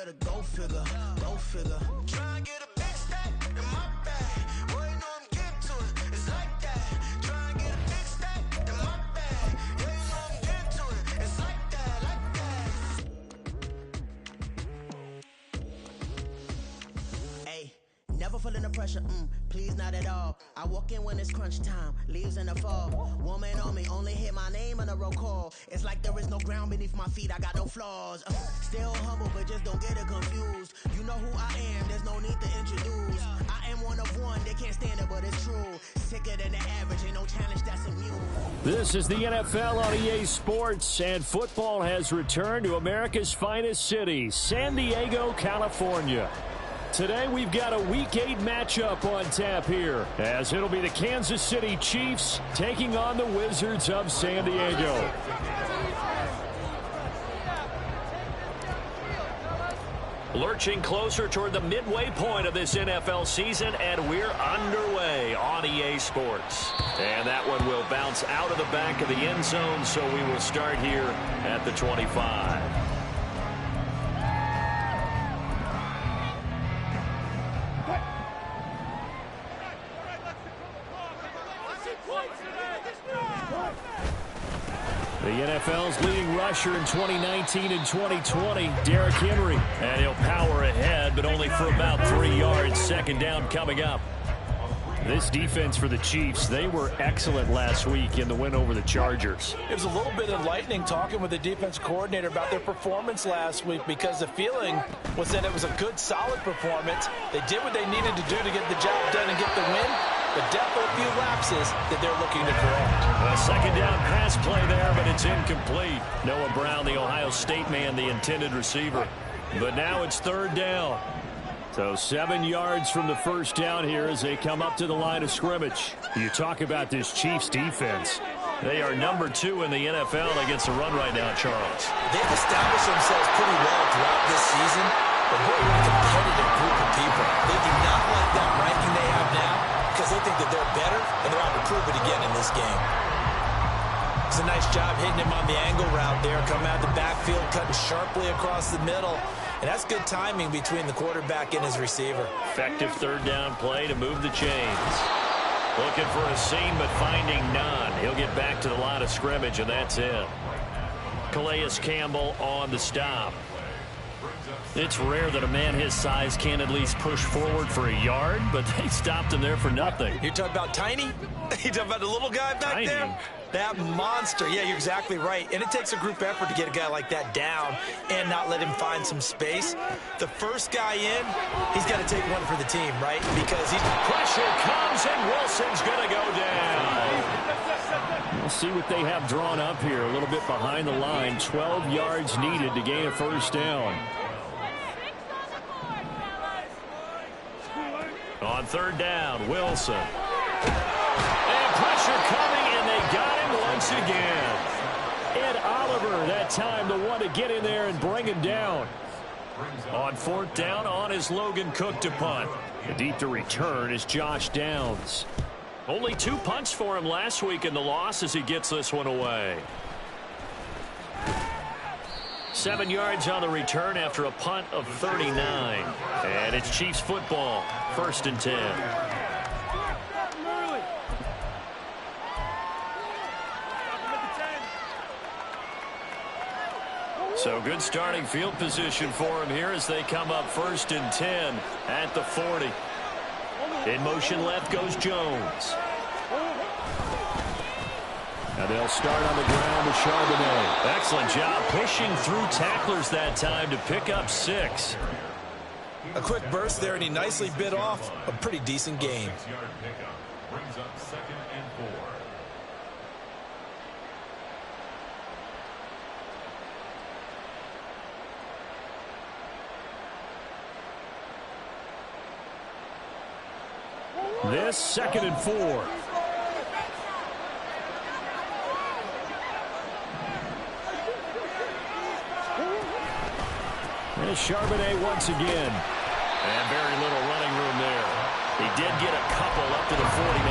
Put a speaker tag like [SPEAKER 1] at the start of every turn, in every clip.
[SPEAKER 1] better go figure, go figure. Try and get a big stack in my bag. Boy, you know I'm getting to it. It's like that. Try and get a big stack in my bag. Yeah, you know I'm getting to it. It's like that, like that. Hey, never feeling the pressure, please not at all. I walk in when it's crunch time, leaves in the fall. Woman on me, only hit my name on a roll call. It's like there is no ground beneath my feet, I got no flaws. Still humble, but just don't get it confused. You know who I am, there's no need to introduce. I am one of one, they can't stand it, but it's true. Sicker than the average, ain't no challenge that's immune.
[SPEAKER 2] This is the NFL on EA Sports, and football has returned to America's finest city, San Diego, California. Today we've got a Week 8 matchup on tap here, as it'll be the Kansas City Chiefs taking on the Wizards of San Diego. Lurching closer toward the midway point of this NFL season, and we're underway on EA Sports. And that one will bounce out of the back of the end zone, so we will start here at the 25. The NFL's leading rusher in 2019 and 2020, Derrick Henry. And he'll power ahead, but only for about 3 yards. Second down coming up. This defense for the Chiefs, they were excellent last week in the win over the Chargers.
[SPEAKER 3] It was a little bit enlightening talking with the defense coordinator about their performance last week, because the feeling was that it was a good, solid performance. They did what they needed to do to get the job done and get the win. But definitely a few lapses that they're looking to correct.
[SPEAKER 2] A second down pass play there, but it's incomplete. Noah Brown, the Ohio State man, the intended receiver. But now it's third down. So 7 yards from the first down here as they come up to the line of scrimmage. You talk about this Chiefs defense. They are number 2 in the NFL against the run right now, Charles.
[SPEAKER 4] They've established themselves pretty well throughout this season. But boy, what a competitive group of people. They do not like that ranking they have now, because they think that they're better, and they're out to prove it again in this game. It's a nice job hitting him on the angle route there, coming out of the backfield, cutting sharply across the middle. And that's good timing between the quarterback and his receiver.
[SPEAKER 2] Effective third down play to move the chains. Looking for a seam, but finding none. He'll get back to the line of scrimmage, and that's it. Calais Campbell on the stop. It's rare that a man his size can at least push forward for a yard, but they stopped him there for nothing.
[SPEAKER 4] You're talking about tiny? You're talking about the little guy back
[SPEAKER 2] Tiny.
[SPEAKER 4] there? That monster. Yeah, you're exactly right. And it takes a group effort to get a guy like that down and not let him find some space. The first guy in, he's got to take one for the team, right? Because he's...
[SPEAKER 2] Pressure comes, and Wilson's going to go down. We'll see what they have drawn up here. A little bit behind the line. 12 yards needed to gain a first down. On third down, Wilson. And pressure coming, and they got him once again. Ed Oliver, that time the one to get in there and bring him down. On fourth down, on is Logan Cook to punt. The deep to return is Josh Downs. Only 2 punts for him last week in the loss as he gets this one away. 7 yards on the return after a punt of 39. And it's Chiefs football, 1st and 10. So good starting field position for him here as they come up 1st and 10 at the 40. In motion left goes Jones. And they'll start on the ground with Charbonnet. Excellent job pushing through tacklers that time to pick up 6.
[SPEAKER 4] A quick burst there, and he nicely bit off a pretty decent gain.
[SPEAKER 5] Brings up 2nd and 4.
[SPEAKER 2] This 2nd and 4. There's Charbonnet once again. And very little running room there. He did get a couple up to the 49.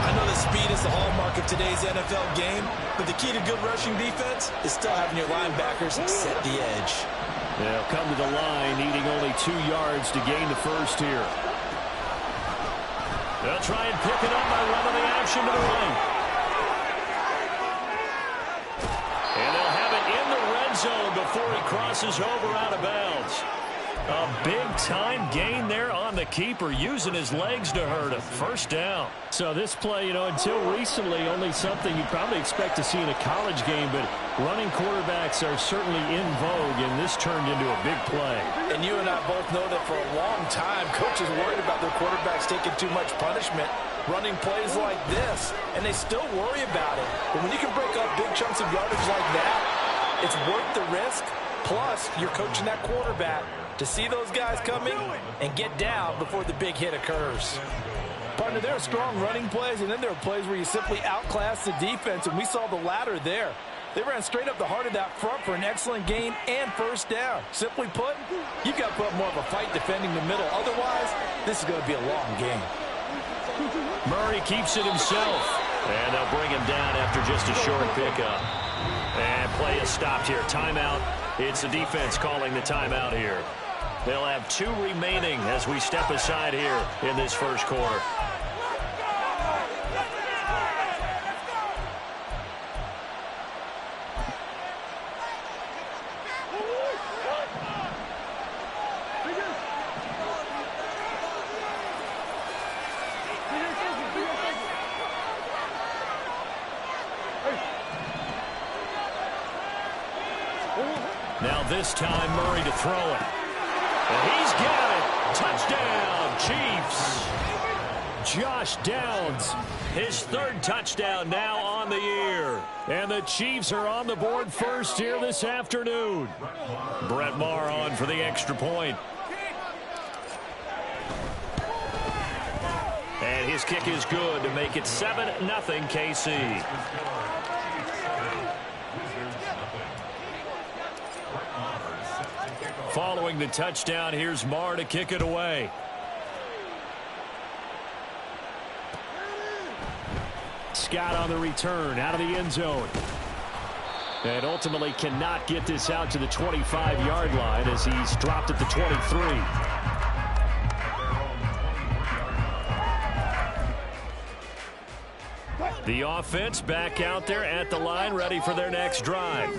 [SPEAKER 4] I know that speed is the hallmark of today's NFL game, but the key to good rushing defense is still having your linebackers set the edge.
[SPEAKER 2] They'll come to the line, needing only 2 yards to gain the first here. They'll try and pick it up by running the action to the right. And they'll have it in the red zone before he crosses over out of bounds. A big-time gain there on the keeper, using his legs to hurt him. First down. So this play, until recently, only something you'd probably expect to see in a college game, but running quarterbacks are certainly in vogue, and this turned into a big play.
[SPEAKER 3] And you and I both know that for a long time, coaches worried about their quarterbacks taking too much punishment, running plays like this, and they still worry about it. But when you can break up big chunks of yardage like that, it's worth the risk. Plus, you're coaching that quarterback to see those guys coming and get down before the big hit occurs. Partner, there are strong running plays, and then there are plays where you simply outclass the defense, and we saw the latter there. They ran straight up the heart of that front for an excellent gain and first down. Simply put, you've got to put up more of a fight defending the middle. Otherwise, this is going to be a long game.
[SPEAKER 2] Murray keeps it himself, and they'll bring him down after just a short pickup. And play is stopped here. Timeout. It's the defense calling the timeout here. They'll have 2 remaining as we step aside here in this first quarter. Now this time Murray to throw it. And he's got it. Touchdown, Chiefs. Josh Downs, his 3rd touchdown now on the year. And the Chiefs are on the board first here this afternoon. Brett Maher on for the extra point. And his kick is good to make it 7-0 KC. Following the touchdown, here's Maher to kick it away. Scott on the return, out of the end zone. And ultimately cannot get this out to the 25-yard line as he's dropped at the 23. The offense back out there at the line, ready for their next drive.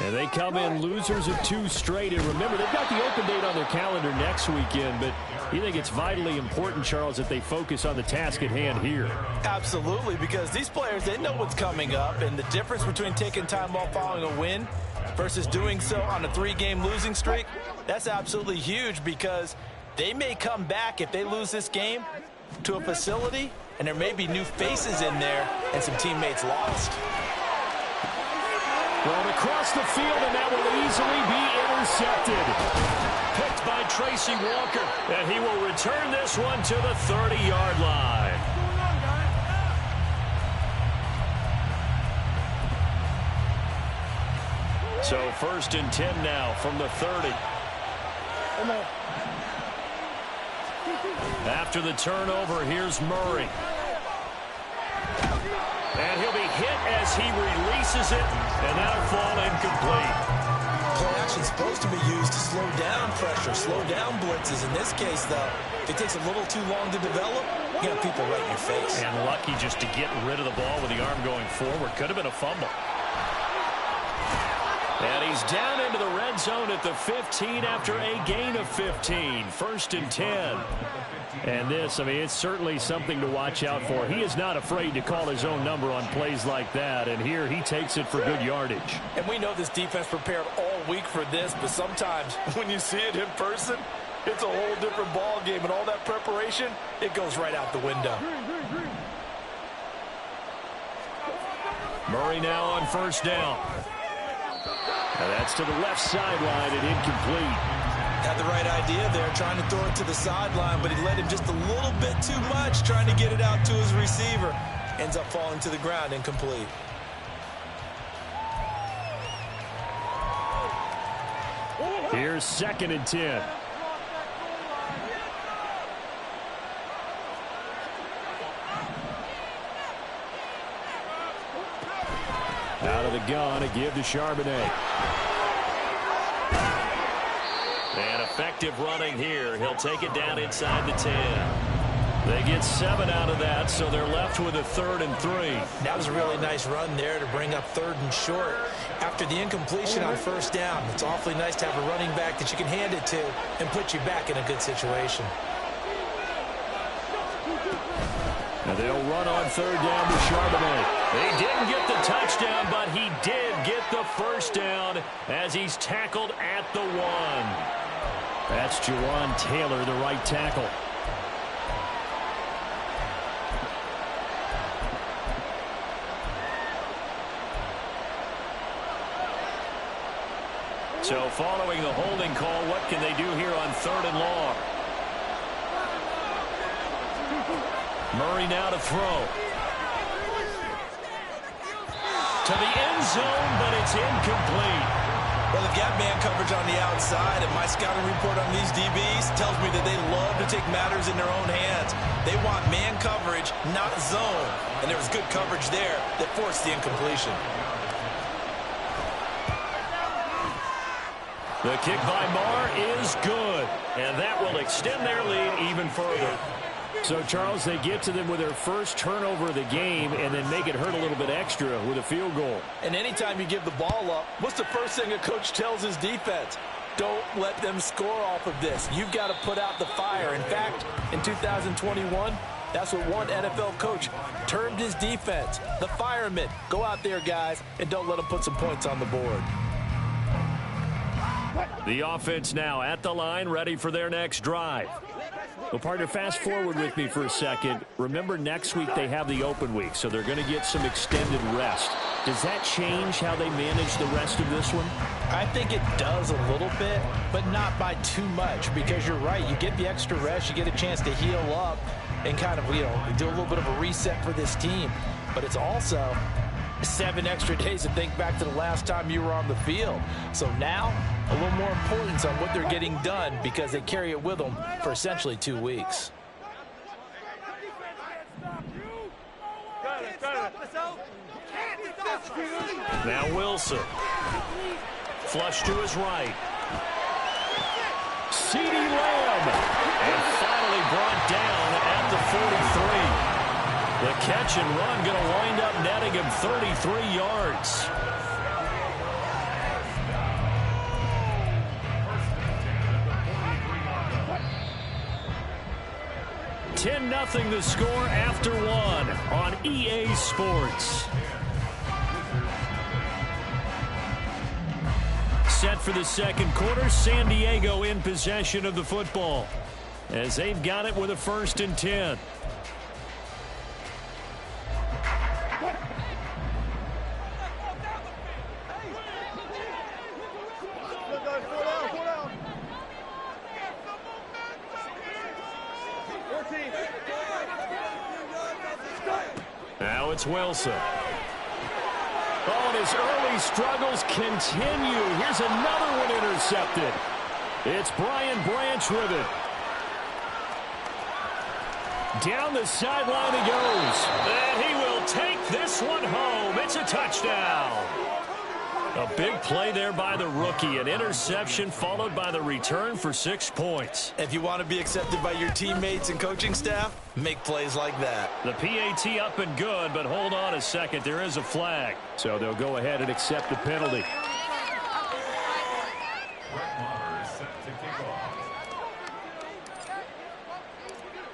[SPEAKER 2] And they come in losers of 2 straight. And remember, they've got the open date on their calendar next weekend, but you think it's vitally important, Charles, that they focus on the task at hand here?
[SPEAKER 3] Absolutely, because these players, they know what's coming up, and the difference between taking time off following a win versus doing so on a 3-game losing streak, that's absolutely huge, because they may come back if they lose this game to a facility, and there may be new faces in there and some teammates lost.
[SPEAKER 2] Well, across the field, and that will easily be intercepted. Picked by Tracy Walker, and he will return this one to the 30-yard line. So 1st and 10 now from the 30. After the turnover, here's Murray. And he'll be hit as he releases it, and that'll fall incomplete.
[SPEAKER 4] Play action's supposed to be used to slow down pressure, slow down blitzes. In this case, though, if it takes a little too long to develop, you got people right in your face.
[SPEAKER 2] And lucky just to get rid of the ball with the arm going forward. Could have been a fumble. And he's down into the red zone at the 15 after a gain of 15. 1st and 10. And this, I mean, it's certainly something to watch out for. He is not afraid to call his own number on plays like that. And here he takes it for good yardage.
[SPEAKER 3] And we know this defense prepared all week for this, but sometimes when you see it in person, it's a whole different ball game. And all that preparation, it goes right out the window.
[SPEAKER 2] Murray now on 1st down. And that's to the left sideline and incomplete.
[SPEAKER 4] Had the right idea there, trying to throw it to the sideline, but he let him just a little bit too much, trying to get it out to his receiver. Ends up falling to the ground, incomplete.
[SPEAKER 2] Here's 2nd and 10. Out of the gun, a give to Charbonnet. effective running here. He'll take it down inside the 10. They get 7 out of that, so they're left with a 3rd and 3.
[SPEAKER 3] That was a really nice run there to bring up 3rd and short. After the incompletion on 1st down, it's awfully nice to have a running back that you can hand it to and put you back in a good situation.
[SPEAKER 2] And they'll run on 3rd down to Charbonnet. He didn't get the touchdown, but he did get the 1st down as he's tackled at the 1. That's Jawan Taylor, the right tackle. So following the holding call, what can they do here on 3rd and long? Murray now to throw. To the end zone, but it's incomplete.
[SPEAKER 4] Well, they've got man coverage on the outside, and my scouting report on these DBs tells me that they love to take matters in their own hands. They want man coverage, not zone. And there was good coverage there that forced the incompletion.
[SPEAKER 2] The kick by Marr is good, and that will extend their lead even further. So, Charles, they get to them with their first turnover of the game and then make it hurt a little bit extra with a field goal.
[SPEAKER 3] And anytime you give the ball up, what's the first thing a coach tells his defense? Don't let them score off of this. You've got to put out the fire. In fact, in 2021, that's what one NFL coach termed his defense, the firemen. Go out there, guys, and don't let them put some points on the board.
[SPEAKER 2] The offense now at the line, ready for their next drive. Well, partner, fast forward with me for a second. Remember, next week they have the open week, so they're going to get some extended rest. Does that change how they manage the rest of this one?
[SPEAKER 3] I think it does a little bit, but not by too much, because you're right. You get the extra rest, you get a chance to heal up and kind of, do a little bit of a reset for this team. But it's also 7 extra days to think back to the last time you were on the field. So now, a little more importance on what they're getting done because they carry it with them for essentially 2 weeks.
[SPEAKER 2] Now Wilson. Flush to his right. CeeDee Lamb. And finally brought down at the 43. The catch and run going to wind up netting him 33 yards. $10-0 the score after 1 on EA Sports. Set for the second quarter, San Diego in possession of the football as they've got it with a 1st and 10. Now it's Wilson. Oh, and his early struggles continue. Here's another one intercepted. It's Brian Branch with it. Down the sideline he goes. And he will take this one home. It's a touchdown. A big play there by the rookie. An interception followed by the return for 6 points.
[SPEAKER 4] If you want to be accepted by your teammates and coaching staff, make plays like that.
[SPEAKER 2] The PAT up and good, but hold on a second. There is a flag. So they'll go ahead and accept the penalty.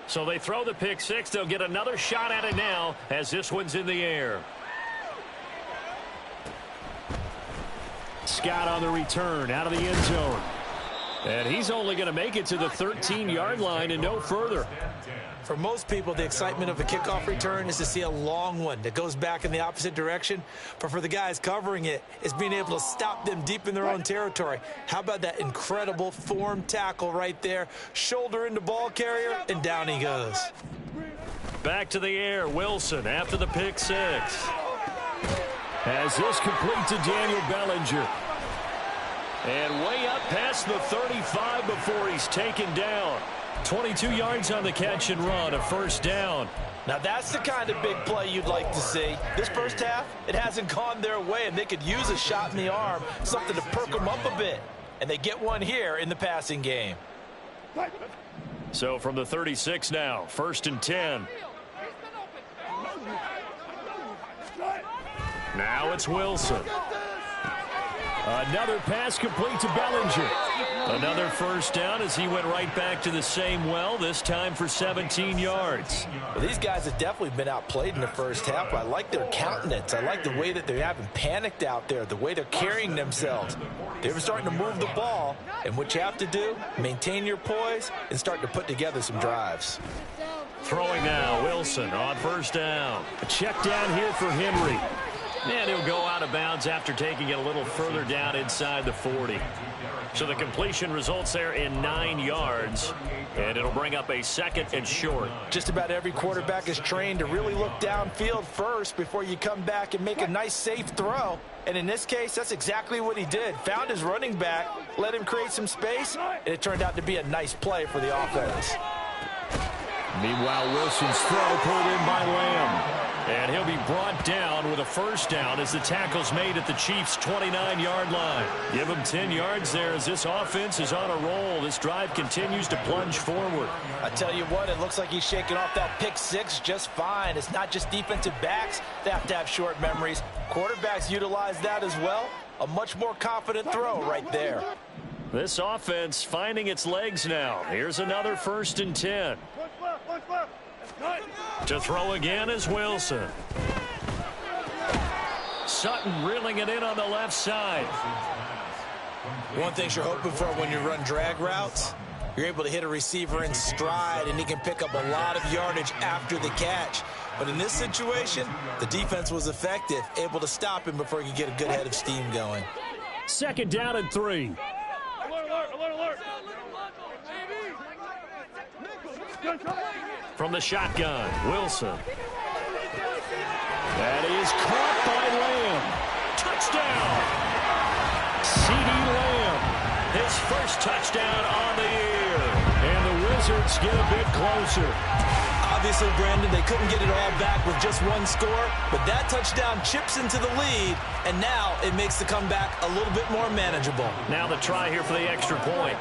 [SPEAKER 2] So they throw the pick 6. They'll get another shot at it now as this one's in the air. Scott on the return out of the end zone. And he's only going to make it to the 13-yard line and no further.
[SPEAKER 3] For most people, the excitement of a kickoff return is to see a long one that goes back in the opposite direction. But for the guys covering it, it's being able to stop them deep in their own territory. How about that incredible form tackle right there? Shoulder into ball carrier, and down he goes.
[SPEAKER 2] Back to the air, Wilson after the pick 6. As this complete to Daniel Bellinger. And way up past the 35 before he's taken down. 22 yards on the catch and run, a 1st down.
[SPEAKER 3] Now that's the kind of big play you'd like to see. This first half, it hasn't gone their way, and they could use a shot in the arm, something to perk them up a bit. and they get one here in the passing game.
[SPEAKER 2] So from the 36 now, 1st and 10. Now it's Wilson. Another pass complete to Bellinger. Another first down as he went right back to the same well, this time for 17 yards.
[SPEAKER 3] Well, these guys have definitely been outplayed in the first half. I like their countenance. I like the way that they haven't panicked out there, the way they're carrying themselves. They're starting to move the ball, and what you have to do, maintain your poise and start to put together some drives.
[SPEAKER 2] Throwing now, Wilson on first down. A check down here for Henry. And he'll go out of bounds after taking it a little further down inside the 40. So the completion results there in 9 yards, and it'll bring up a 2nd and short.
[SPEAKER 3] Just about every quarterback is trained to really look downfield first before you come back and make a nice, safe throw. And in this case, that's exactly what he did. Found his running back, let him create some space, and it turned out to be a nice play for the offense.
[SPEAKER 2] Meanwhile, Wilson's throw pulled in by Lamb. And he'll be brought down with a first down as the tackle's made at the Chiefs' 29-yard line. Give him 10 yards there as this offense is on a roll. This drive continues to plunge forward.
[SPEAKER 3] I tell you what, it looks like he's shaking off that pick six just fine. It's not just defensive backs that have to have short memories. Quarterbacks utilize that as well. A much more confident throw right there.
[SPEAKER 2] This offense finding its legs now. Here's another 1st and 10. To throw again is Wilson. Sutton reeling it in on the left side.
[SPEAKER 4] One thing you're hoping for when you run drag routes, you're able to hit a receiver in stride, and he can pick up a lot of yardage after the catch. But in this situation, the defense was effective, able to stop him before he could get a good head of steam going.
[SPEAKER 2] 2nd down and 3. From the shotgun, Wilson. That is caught by Lamb. Touchdown! CeeDee Lamb, his first touchdown on the year. And the Wizards get a bit closer.
[SPEAKER 4] Obviously, Brandon, they couldn't get it all back with just one score, but that touchdown chips into the lead, and now it makes the comeback a little bit more manageable.
[SPEAKER 2] Now the try here for the extra point.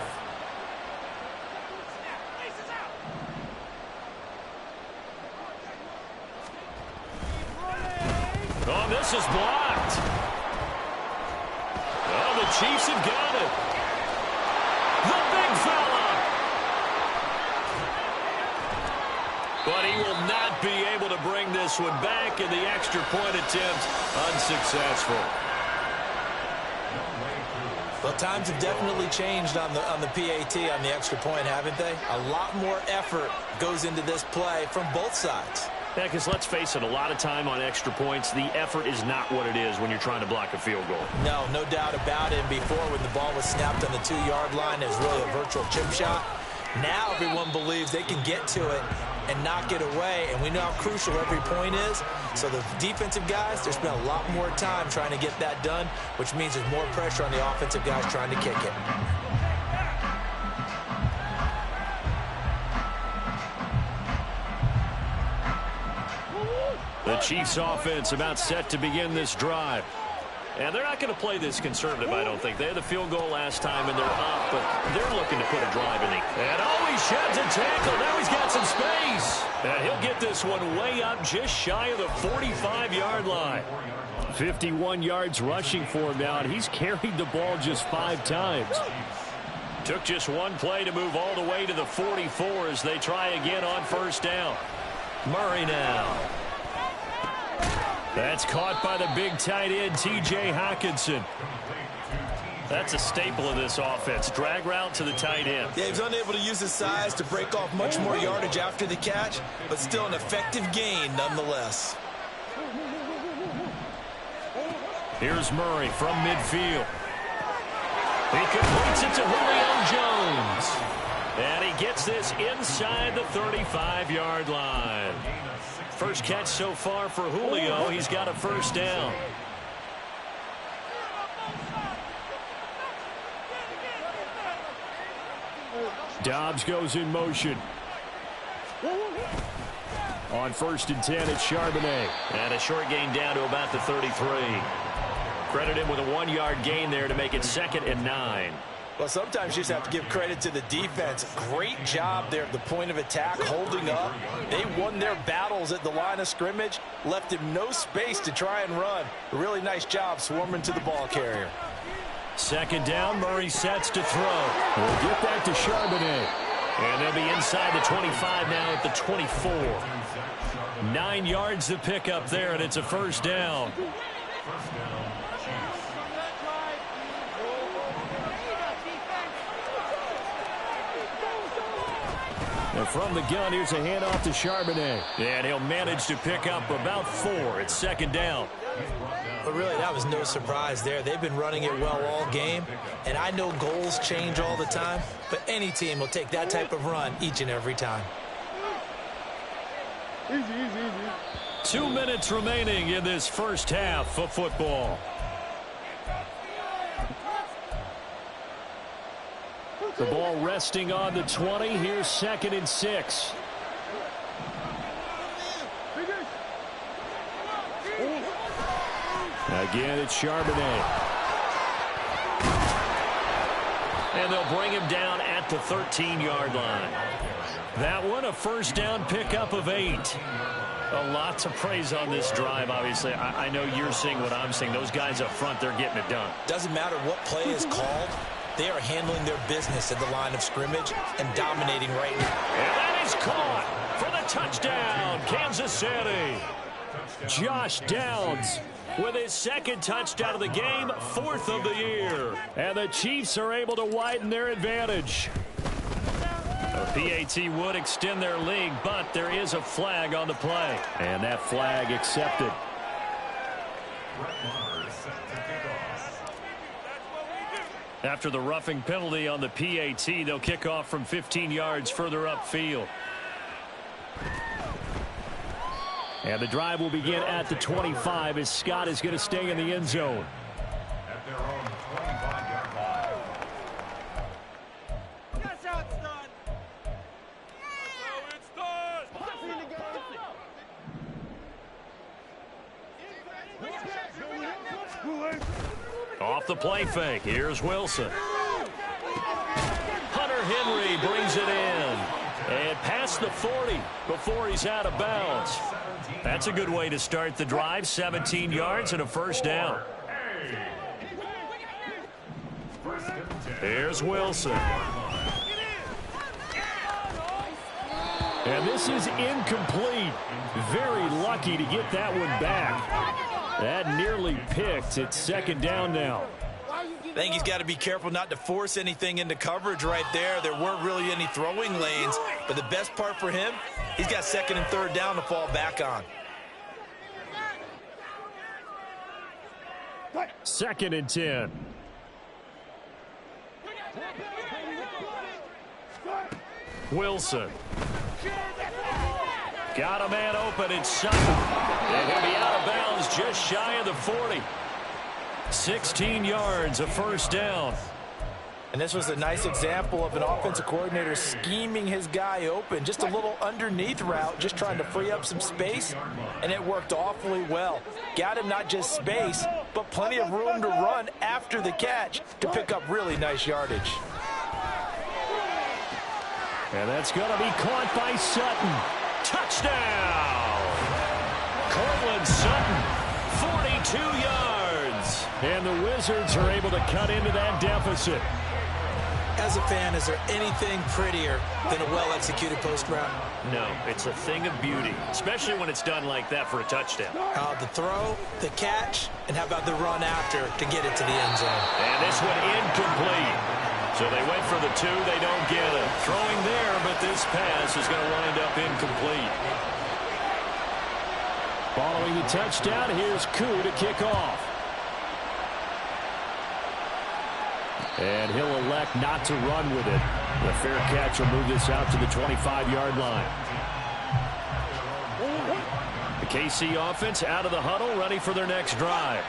[SPEAKER 2] Oh, this is blocked. Oh, the Chiefs have got it. The big fella. But he will not be able to bring this one back, and the extra point attempt unsuccessful.
[SPEAKER 4] Well, times have definitely changed on the PAT, on the extra point, haven't they? A lot more effort goes into this play from both sides.
[SPEAKER 2] Yeah, because let's face it, a lot of time on extra points, the effort is not what it is when you're trying to block a field goal.
[SPEAKER 4] No doubt about it. Before, when the ball was snapped on the 2-yard line, it was really a virtual chip shot. Now everyone believes they can get to it and knock it away, and we know how crucial every point is. So the defensive guys, they spend a lot more time trying to get that done, which means there's more pressure on the offensive guys trying to kick it.
[SPEAKER 2] The Chiefs offense about set to begin this drive. And they're not going to play this conservative, I don't think. They had the field goal last time, and they're up, but they're looking to put a drive in. And he sheds a tackle. Now he's got some space. And he'll get this one way up just shy of the 45-yard line. 51 yards rushing for him now, and he's carried the ball just 5 times. Took just one play to move all the way to the 44 as they try again on first down. Murray now. That's caught by the big tight end, T.J. Hockenson. That's a staple of this offense. Drag route to the tight end.
[SPEAKER 4] Yeah, he was unable to use his size to break off much more yardage after the catch, but still an effective gain nonetheless.
[SPEAKER 2] Here's Murray from midfield. He completes it to Julio Jones. And he gets this inside the 35-yard line. First catch so far for Julio. He's got a first down. Dobbs goes in motion. On 1st and 10, it's Charbonnet. And a short gain down to about the 33. Credit him with a 1-yard gain there to make it 2nd and 9.
[SPEAKER 3] Well, sometimes you just have to give credit to the defense. Great job there at the point of attack, holding up. They won their battles at the line of scrimmage, left him no space to try and run. A really nice job swarming to the ball carrier.
[SPEAKER 2] Second down, Murray sets to throw. We'll get that to Charbonnet. And they'll be inside the 25 now at the 24. 9 yards to pick up there, and it's a first down. And from the gun, here's a handoff to Charbonnet. And he'll manage to pick up about 4. It's second down.
[SPEAKER 4] But really, that was no surprise there. They've been running it well all game. And I know goals change all the time, but any team will take that type of run each and every time.
[SPEAKER 2] 2 minutes remaining in this first half of football. The ball resting on the 20. Here's 2nd and 6. Again, it's Charbonnet. And they'll bring him down at the 13-yard line. That one, a first down pickup of 8. A lot to praise on this drive, obviously. I know you're seeing what I'm seeing. Those guys up front, they're getting it done.
[SPEAKER 4] Doesn't matter what play is called. They are handling their business at the line of scrimmage and dominating right now.
[SPEAKER 2] And that is caught for the touchdown, Kansas City. Josh Downs with his 2nd touchdown of the game, 4th of the year. And the Chiefs are able to widen their advantage. The PAT would extend their lead, but there is a flag on the play. And that flag accepted. After the roughing penalty on the PAT, they'll kick off from 15 yards further upfield. And the drive will begin at the 25 as Scott is going to stay in the end zone.
[SPEAKER 5] At their own 25-yard line.
[SPEAKER 6] That's how it's done. That's how it's done.
[SPEAKER 2] Off the play fake, here's Wilson. Hunter Henry brings it in. And past the 40 before he's out of bounds. That's a good way to start the drive. 17 yards and a first down. Here's Wilson. And this is incomplete. Very lucky to get that one back. That nearly picked. It's second down now.
[SPEAKER 4] I think he's got to be careful not to force anything into coverage right there. There weren't really any throwing lanes, but the best part for him, he's got 2nd and 3rd down to fall back on.
[SPEAKER 2] 2nd and 10. Wilson. Got a man open. It's Sutton. And he'll be out of bounds just shy of the 40. 16 yards, a first down.
[SPEAKER 3] And this was a nice example of an offensive coordinator scheming his guy open. Just a little underneath route, just trying to free up some space, and it worked awfully well. Got him not just space, but plenty of room to run after the catch to pick up really nice yardage.
[SPEAKER 2] And that's going to be caught by Sutton. Touchdown! Cortland Sutton, 42 yards. And the Wizards are able to cut into that deficit.
[SPEAKER 4] As a fan, is there anything prettier than a well-executed post route?
[SPEAKER 2] No, it's a thing of beauty, especially when it's done like that for a touchdown.
[SPEAKER 4] The throw, the catch, and how about the run after to get it to the end zone?
[SPEAKER 2] And this one incomplete. So they went for the 2, they don't get it. Throwing there, but this pass is going to wind up incomplete. Following the touchdown, here's Koo to kick off. And he'll elect not to run with it. The fair catch will move this out to the 25-yard line. The KC offense out of the huddle, ready for their next drive.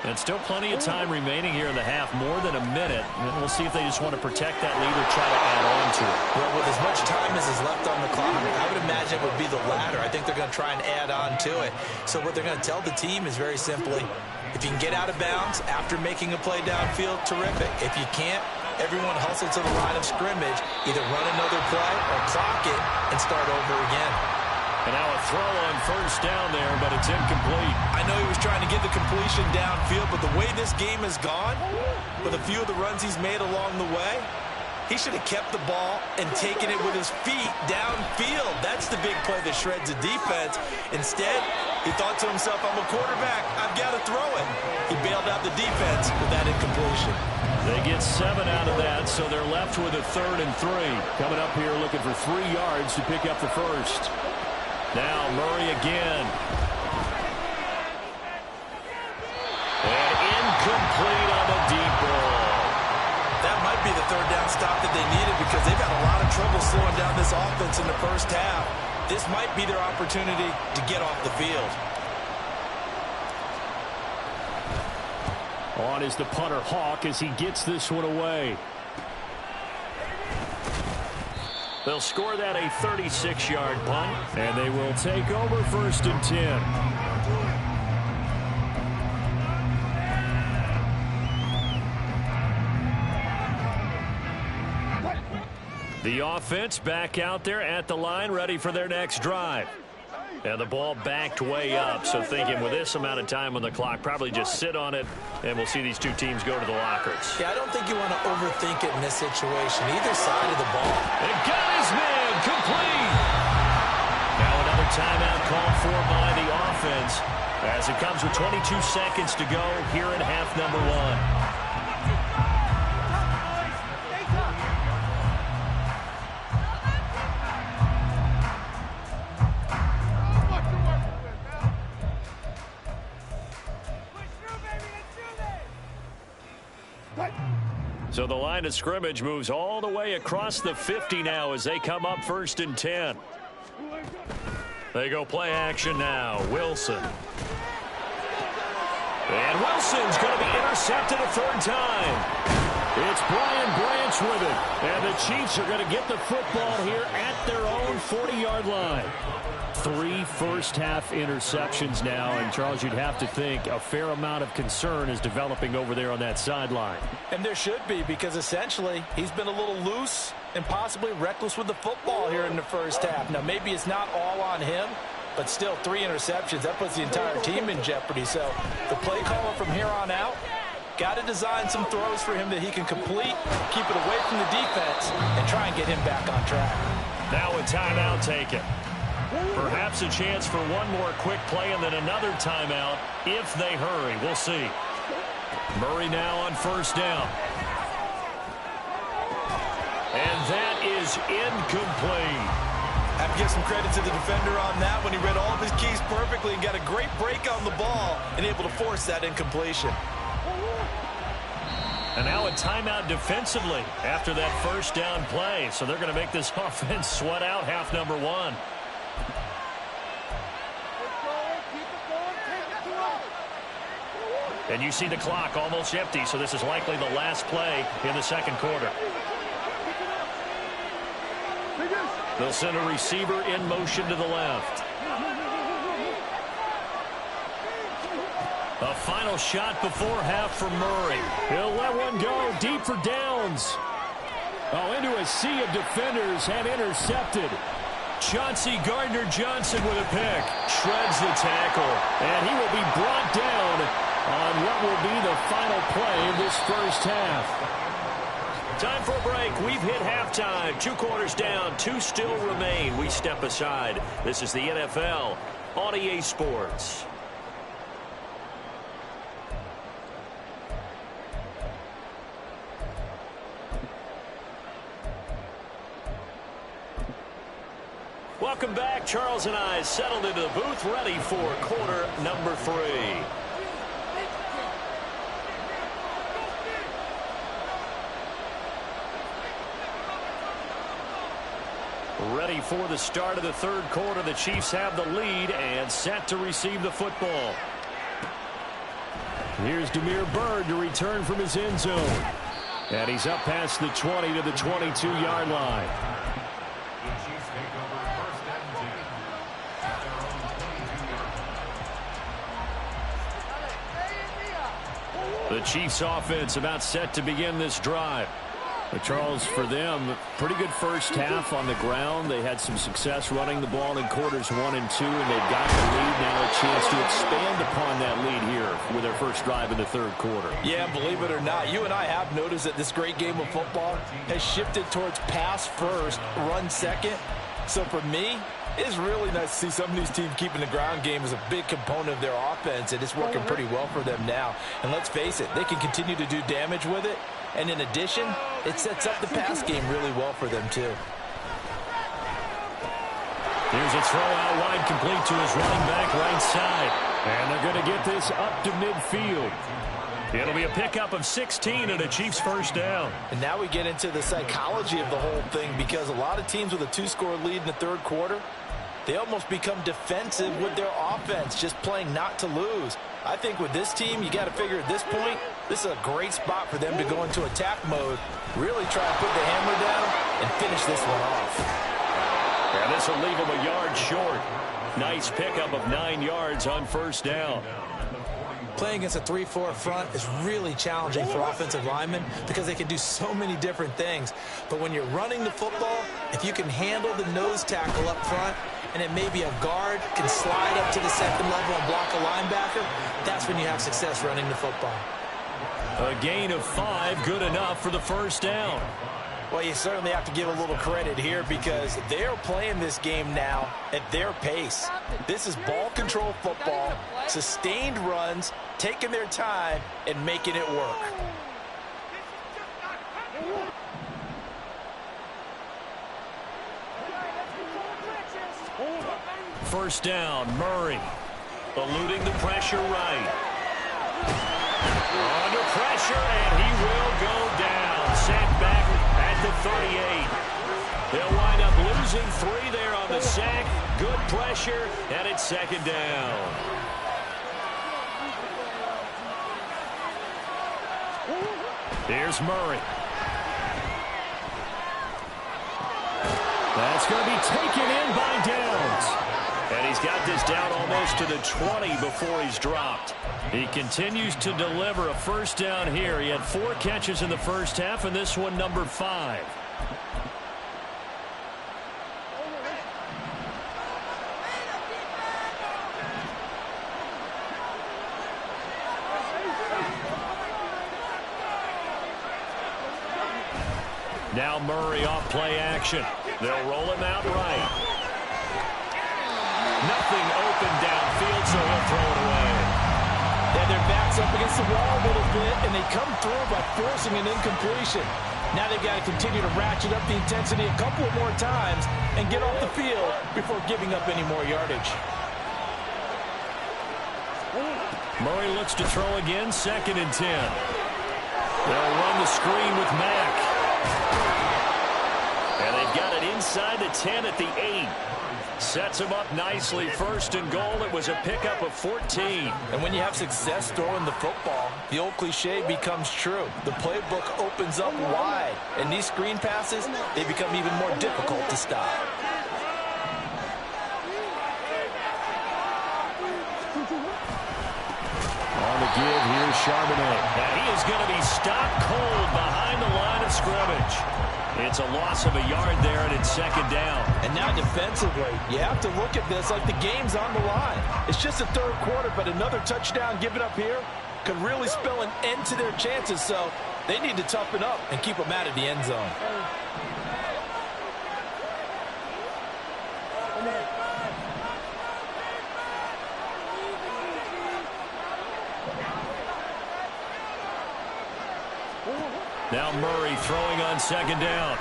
[SPEAKER 2] And still plenty of time remaining here in the half, more than a minute. And we'll see if they just want to protect that lead or try to add on to it.
[SPEAKER 4] Well, with as much time as is left on the clock, I would imagine it would be the latter. I think they're going to try and add on to it. So what they're going to tell the team is very simply, if you can get out of bounds after making a play downfield, terrific. If you can't, everyone hustle to the line of scrimmage, either run another play or clock it and start over again.
[SPEAKER 2] And now a throw on first down there, but it's incomplete.
[SPEAKER 4] I know he was trying to get the completion downfield, but the way this game has gone, with a few of the runs he's made along the way, he should have kept the ball and taken it with his feet downfield. That's the big play that shreds the defense. Instead, he thought to himself, I'm a quarterback, I've got to throw it. He bailed out the defense with that incompletion.
[SPEAKER 2] They get 7 out of that, so they're left with a 3rd and 3. Coming up here looking for 3 yards to pick up the first. Now Murray again. And incomplete on the deep ball.
[SPEAKER 4] That might be the 3rd down stop that they needed because they've had a lot of trouble slowing down this offense in the first half. This might be their opportunity to get off the field.
[SPEAKER 2] On is the punter Hawk as he gets this one away. They'll score that a 36-yard punt, and they will take over 1st and 10. The offense back out there at the line, ready for their next drive. And the ball backed way up, so thinking with this amount of time on the clock, probably just sit on it, and we'll see these two teams go to the lockers.
[SPEAKER 4] Yeah, I don't think you want to overthink it in this situation. Either side of the ball.
[SPEAKER 2] And got his man complete. Now another timeout called for by the offense as it comes with 22 seconds to go here in half number 1. So the line of scrimmage moves all the way across the 50 now as they come up 1st and 10. They go play action now. Wilson. And Wilson's going to be intercepted a 3rd time. It's Brian Branch with it. And the Chiefs are going to get the football here at their own 40-yard line. 3 first-half interceptions now, and Charles, you'd have to think a fair amount of concern is developing over there on that sideline.
[SPEAKER 3] And there should be, because essentially he's been a little loose and possibly reckless with the football here in the first half. Now, maybe it's not all on him, but still 3 interceptions. That puts the entire team in jeopardy. So the play caller from here on out got to design some throws for him that he can complete, keep it away from the defense, and try and get him back on track.
[SPEAKER 2] Now a timeout taken. Perhaps a chance for one more quick play and then another timeout if they hurry. We'll see. Murray now on 1st down. And that is incomplete.
[SPEAKER 4] I have to give some credit to the defender on that when he read all of his keys perfectly and got a great break on the ball and able to force that incompletion.
[SPEAKER 2] And now a timeout defensively after that 1st down play. So they're going to make this offense sweat out half number 1. And you see the clock almost empty, so this is likely the last play in the 2nd quarter. They'll send a receiver in motion to the left. A final shot before half from Murray. He'll let one go deep for downs. Oh, into a sea of defenders and intercepted. Chauncey Gardner-Johnson with a pick. Shreds the tackle. And he will be brought down on what will be the final play of this first half. Time for a break. We've hit halftime. 2 quarters down. 2 still remain. We step aside. This is the NFL on EA Sports. Welcome back. Charles and I settled into the booth, ready for quarter number 3. Ready for the start of the 3rd quarter. The Chiefs have the lead and set to receive the football. Here's Damiere Byrd to return from his end zone. And he's up past the 20 to the 22-yard line. The Chiefs offense about set to begin this drive. But Charles, for them, pretty good first half on the ground. They had some success running the ball in quarters 1 and 2, and they've got the lead now, a chance to expand upon that lead here with their first drive in the third quarter.
[SPEAKER 3] Yeah, believe it or not, you and I have noticed that this great game of football has shifted towards pass first, run second. So for me, it's really nice to see some of these teams keeping the ground game as a big component of their offense, and it's working pretty well for them now. And let's face it, they can continue to do damage with it. And in addition, it sets up the pass game really well for them, too.
[SPEAKER 2] Here's a throw out wide, complete to his running back right side. And they're going to get this up to midfield. It'll be a pickup of 16 and a Chiefs first down.
[SPEAKER 3] And now we get into the psychology of the whole thing, because a lot of teams with a 2-score lead in the third quarter, they almost become defensive with their offense, just playing not to lose. I think with this team, you got to figure at this point, this is a great spot for them to go into attack mode, really try to put the hammer down and finish this one off.
[SPEAKER 2] And this will leave them a yard short. Nice pickup of 9 yards on first down.
[SPEAKER 3] Playing against a 3-4 front is really challenging for offensive linemen because they can do so many different things. But when you're running the football, if you can handle the nose tackle up front, and it may be a guard, can slide up to the second level and block a linebacker, that's when you have success running the football.
[SPEAKER 2] A gain of 5, good enough for the first down.
[SPEAKER 3] Well, you certainly have to give a little credit here because they're playing this game now at their pace. This is ball control football, sustained runs, taking their time, and making it work.
[SPEAKER 2] First down, Murray. Eluding the pressure right. Under pressure, and he will go down. Sacked back at the 38. They'll wind up losing 3 there on the sack. Good pressure, and it's second down. Here's Murray. That's going to be taken in by Downs. And he's got this down almost to the 20 before he's dropped. He continues to deliver a first down here. He had 4 catches in the first half, and this one number 5. Now Murray off play action. They'll roll him out right. Nothing open downfield, so he'll throw it away.
[SPEAKER 3] Yeah, their back's up against the wall a little bit, and they come through by forcing an incompletion. Now they've got to continue to ratchet up the intensity a couple more times and get off the field before giving up any more yardage.
[SPEAKER 2] Murray looks to throw again, 2nd and 10. They'll run the screen with Mack. And they've got it inside the 10 at the 8. Sets him up nicely. 1st and goal. It was a pickup of 14.
[SPEAKER 3] And when you have success throwing the football, the old cliche becomes true. The playbook opens up wide. And these screen passes, they become even more difficult to stop.
[SPEAKER 2] On the give, here's Charbonnet. And he is going to be stopped cold behind the line of scrimmage. It's a loss of a yard there, and it's 2nd down.
[SPEAKER 3] And now defensively, you have to look at this like the game's on the line. It's just the third quarter, but another touchdown given up here could really spell an end to their chances. So they need to toughen up and keep them out of the end zone.
[SPEAKER 2] Now Murray throwing on 2nd down.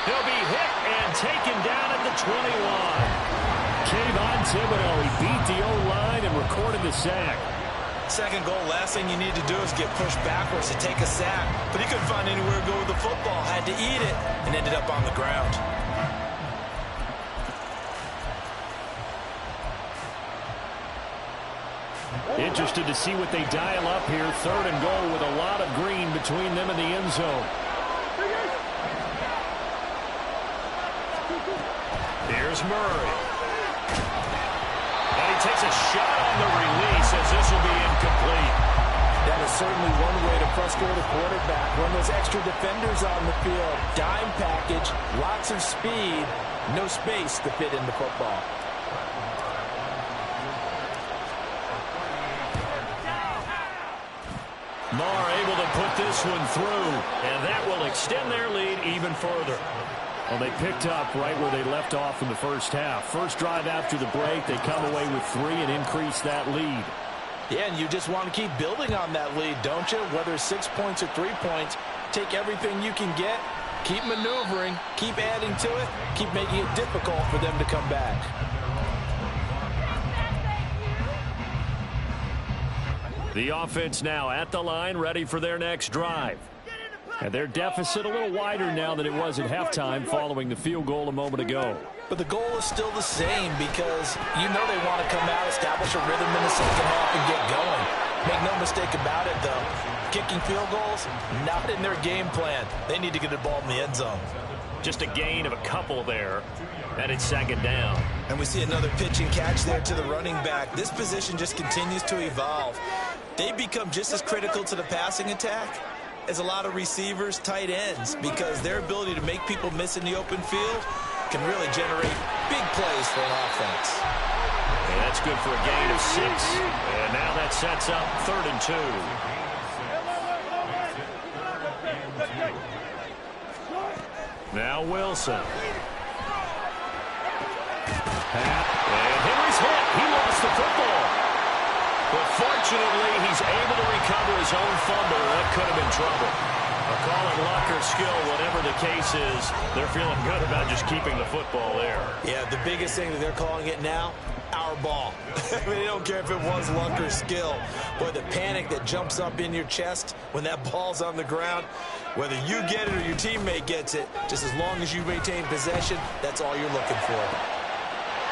[SPEAKER 2] He'll be hit and taken down at the 21. Kayvon Thibodeaux, he beat the O-line and recorded the sack.
[SPEAKER 3] Second goal, last thing you need to do is get pushed backwards to take a sack. But he couldn't find anywhere to go with the football, had to eat it, and ended up on the ground.
[SPEAKER 2] Interested to see what they dial up here. 3rd and goal with a lot of green between them and the end zone. Here's Murray. And he takes a shot on the release as this will be incomplete.
[SPEAKER 3] Yeah, That is certainly one way to frustrate a quarterback. Run those extra defenders on the field. Dime package, lots of speed, no space to fit into football.
[SPEAKER 2] Marr able to put this one through, and that will extend their lead even further. Well, they picked up right where they left off in the first half. First drive after the break, they come away with 3 and increase that lead.
[SPEAKER 3] Yeah, and you just want to keep building on that lead, don't you? Whether it's 6 points or 3 points, take everything you can get, keep maneuvering, keep adding to it, keep making it difficult for them to come back.
[SPEAKER 2] The offense now at the line, ready for their next drive. And their deficit a little wider now than it was at halftime following the field goal a moment ago.
[SPEAKER 3] But the goal is still the same because you know they want to come out, establish a rhythm in the second half, and get going. Make no mistake about it, though. Kicking field goals, not in their game plan. They need to get the ball in the end zone.
[SPEAKER 2] Just a gain of a couple there. And it's second down.
[SPEAKER 4] And we see another pitch and catch there to the running back. This position just continues to evolve. They become just as critical to the passing attack as a lot of receivers, tight ends, because their ability to make people miss in the open field can really generate big plays for an offense.
[SPEAKER 2] And that's good for a gain of 6. And now that sets up 3rd and 2. Now Wilson. And Henry's hit. He lost the football. But fortunately, he's able to recover his own fumble. That could have been trouble. Call it luck or skill, whatever the case is, they're feeling good about just keeping the football there.
[SPEAKER 4] Yeah, the biggest thing that they're calling it now, our ball. I mean, they don't care if it was luck or skill. Boy, the panic that jumps up in your chest when that ball's on the ground, whether you get it or your teammate gets it, just as long as you maintain possession, that's all you're looking for.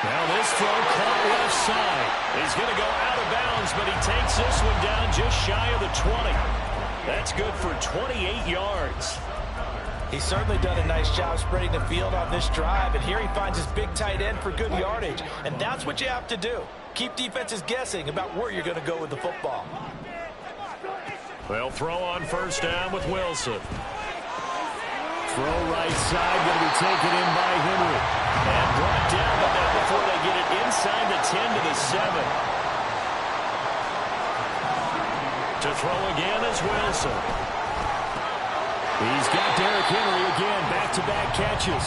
[SPEAKER 2] Now this throw caught left side. He's going to go out of bounds, but he takes this one down just shy of the 20. That's good for 28 yards.
[SPEAKER 3] He's certainly done a nice job spreading the field on this drive, and here he finds his big tight end for good yardage. And that's what you have to do. Keep defenses guessing about where you're going to go with the football.
[SPEAKER 2] They'll throw on first down with Wilson. Throw right side, going to be taken in by Henry. And brought down, but not before they get it inside the 10 to the 7. To throw again is Wilson. He's got Derrick Henry again, back-to-back catches.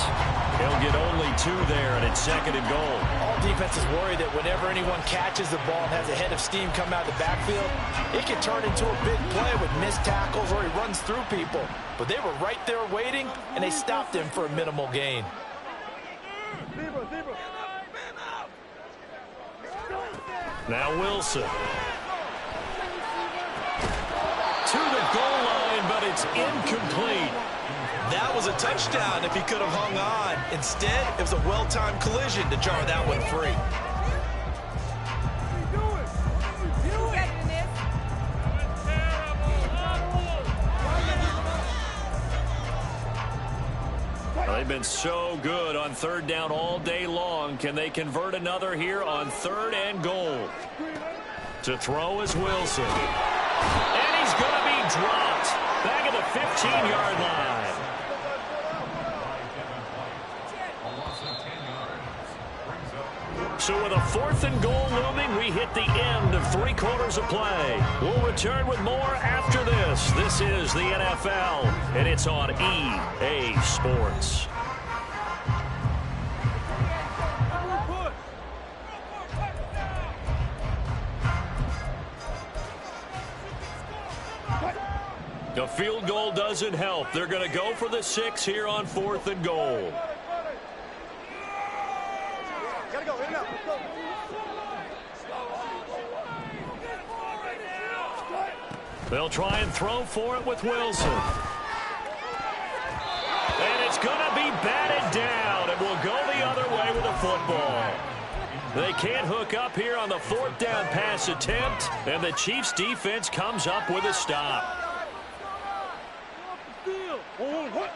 [SPEAKER 2] He'll get only 2 there, and it's 2nd and goal.
[SPEAKER 3] All defenses worry that whenever anyone catches the ball and has a head of steam come out of the backfield, it can turn into a big play with missed tackles or he runs through people. But they were right there waiting, and they stopped him for a minimal gain.
[SPEAKER 2] Now Wilson. To the goal line, but it's incomplete.
[SPEAKER 4] That was a touchdown if he could have hung on. Instead, it was a well-timed collision to jar that one free.
[SPEAKER 2] Well, they've been so good on 3rd down all day long. Can they convert another here on 3rd and goal? To throw is Wilson. And he's going to be dropped back at the 15-yard line. So with a 4th and goal looming, we hit the end of 3 quarters of play. We'll return with more after this. This is the NFL, and it's on EA Sports. The field goal doesn't help. They're going to go for the 6 here on 4th and goal. They'll try and throw for it with Wilson. And it's going to be batted down, and will go the other way with the football. They can't hook up here on the 4th down pass attempt, and the Chiefs defense comes up with a stop.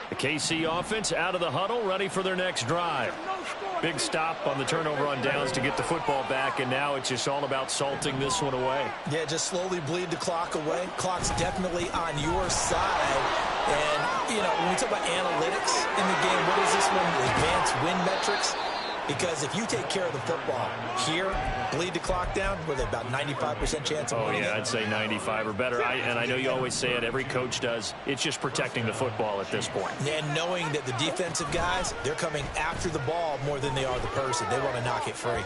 [SPEAKER 2] The KC offense out of the huddle, ready for their next drive. Big stop on the turnover on downs to get the football back, and now it's just all about salting this one away.
[SPEAKER 4] Yeah, just slowly bleed the clock away. Clock's definitely on your side. And, you know, when we talk about analytics in the game, what is this one? Advanced win metrics? Because if you take care of the football here, bleed the clock down, with about 95% chance of winning.
[SPEAKER 2] Oh, yeah, I'd say 95 or better. And I know you always say it, every coach does. It's just protecting the football at this point.
[SPEAKER 4] And knowing that the defensive guys, they're coming after the ball more than they are the person. They want to knock it free.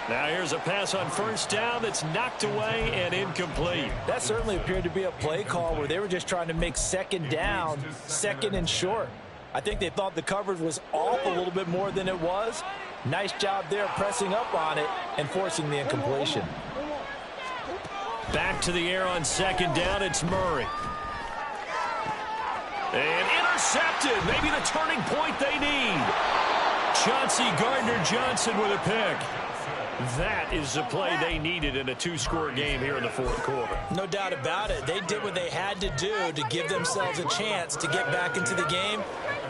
[SPEAKER 2] Now here's a pass on first down that's knocked away and incomplete.
[SPEAKER 3] That certainly appeared to be a play call where they were just trying to make second down, second and short. I think they thought the coverage was off a little bit more than it was. Nice job there pressing up on it and forcing the incompletion.
[SPEAKER 2] Back to the air on second down, it's Murray. And intercepted, maybe the turning point they need. Chauncey Gardner-Johnson with a pick. That is the play they needed in a two-score game here in the fourth quarter.
[SPEAKER 4] No doubt about it. They did what they had to do to give themselves a chance to get back into the game.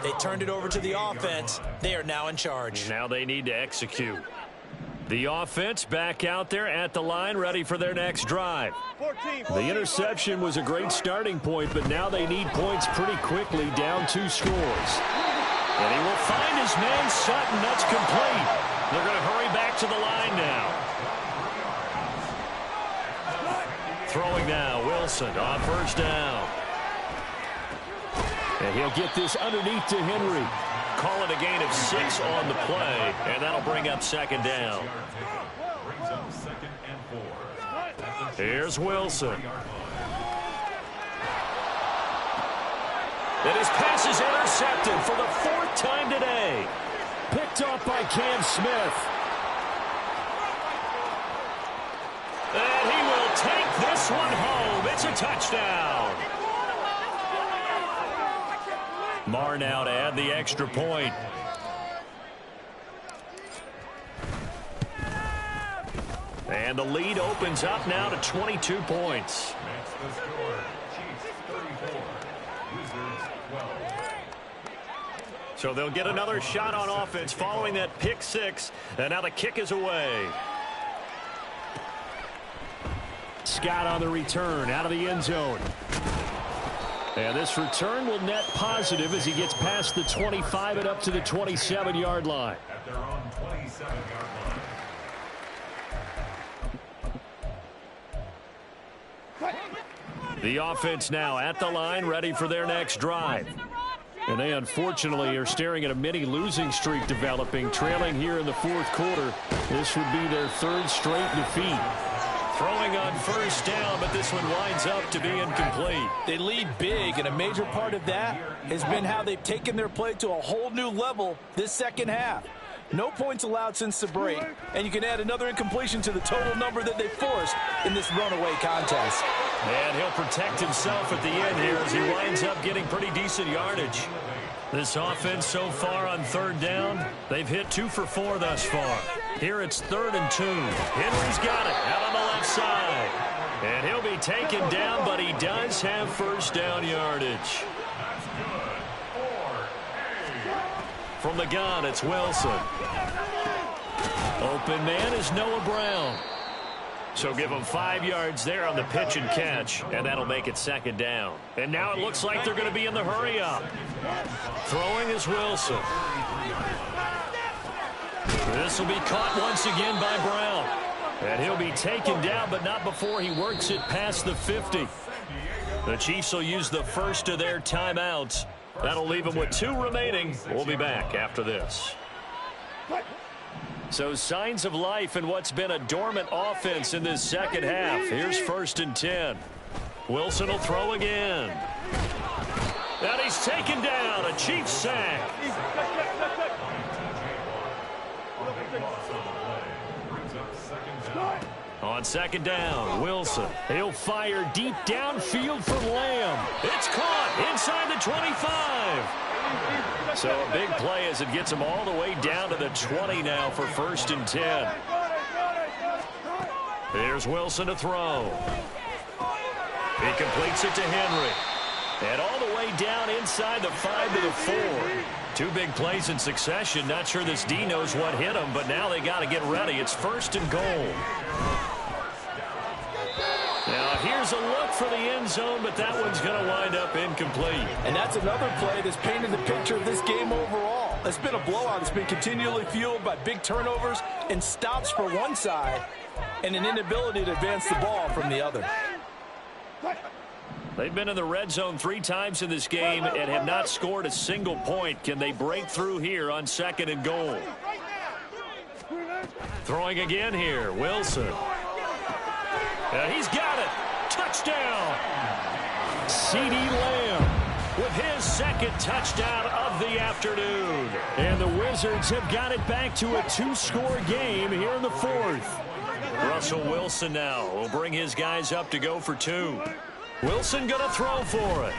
[SPEAKER 4] They turned it over to the offense. They are now in charge.
[SPEAKER 2] Now they need to execute. The offense back out there at the line, ready for their next drive. The interception was a great starting point, but now they need points pretty quickly, down 2 scores. And he will find his man Sutton. That's complete. They're going to hurry back to the line now. Throwing now, Wilson on first down. And he'll get this underneath to Henry. Call it a gain of 6 on the play, and that'll bring up second down. Here's Wilson. And his pass is intercepted for the 4th time today. Picked off by Cam Smith. And he will take this one home. It's a touchdown. Marr now to add the extra point. And the lead opens up now to 22 points. So they'll get another shot on offense following that pick 6. And now the kick is away. Scott on the return out of the end zone. And this return will net positive as he gets past the 25 and up to the 27-yard line.
[SPEAKER 5] At their own 27-yard line.
[SPEAKER 2] The offense now at the line, ready for their next drive. And they unfortunately are staring at a mini losing streak developing, trailing here in the fourth quarter. This would be their 3rd straight defeat. Throwing on first down, but this one winds up to be incomplete.
[SPEAKER 3] They lead big, and a major part of that has been how they've taken their play to a whole new level this second half. No points allowed since the break, and you can add another incompletion to the total number that they forced in this runaway contest.
[SPEAKER 2] And he'll protect himself at the end here as he winds up getting pretty decent yardage. This offense so far on 3rd down, they've hit 2 for 4 thus far. Here it's 3rd and 2. Henry's got it out on the left side. And he'll be taken down, but he does have first down yardage. From the gun, it's Wilson. Open man is Noah Brown. So give them 5 yards there on the pitch and catch, and that'll make it second down. And now it looks like they're going to be in the hurry up. Throwing is Wilson. This will be caught once again by Brown. And he'll be taken down, but not before he works it past the 50. The Chiefs will use the first of their timeouts. That'll leave them with 2 remaining. We'll be back after this. So signs of life in what's been a dormant offense in this second half. Here's 1st and 10. Wilson will throw again. And he's taken down. A Chiefs sack. On second down, Wilson. He'll fire deep downfield for Lamb. It's caught inside the 25. So a big play as it gets him all the way down to the 20 now for 1st and 10. Here's Wilson to throw. He completes it to Henry. And all the way down inside the 5 to the 4. Two big plays in succession. Not sure this D knows what hit him, but now they got to get ready. It's 1st and goal. Now here's a look for the end zone, but that one's going to wind up incomplete.
[SPEAKER 3] And that's another play that's painted the picture of this game overall. It's been a blowout. It's been continually fueled by big turnovers and stops for one side and an inability to advance the ball from the other.
[SPEAKER 2] They've been in the red zone 3 times in this game and have not scored a single point. Can they break through here on 2nd and goal? Throwing again here, Wilson. He's got it. Touchdown. CeeDee Lamb with his 2nd touchdown of the afternoon. And the Wizards have got it back to a 2-score game here in the 4th. Russell Wilson now will bring his guys up to go for 2. Wilson going to throw for it.